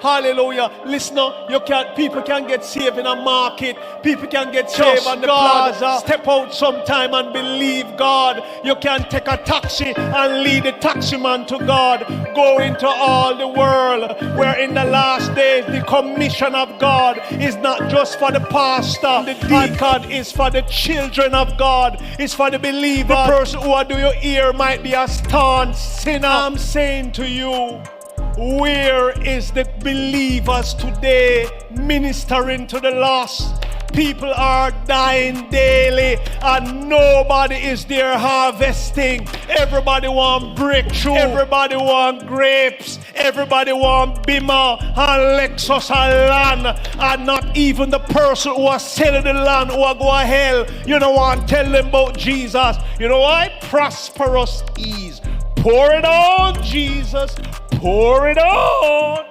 Hallelujah. Listen, people can get saved in a market. People can get saved on the plaza. Step out sometime and believe God. You can take a taxi and lead the taxi man to God. Go into all the world, where in the last days the commission of God is not just for the pastor. The deacon is for the children of God. It's for the believer. The person who do your ear might be a staunch sinner. I'm saying to you, where is the believers today ministering to the lost? People are dying daily and nobody is there harvesting. Everybody want breakthrough. Everybody want grapes. Everybody want Bima and Lexus and land. And not even the person who are selling the land who are going to hell. You know what? Tell them about Jesus. You know why? Prosperous ease. Pour it on, Jesus. Pour it on.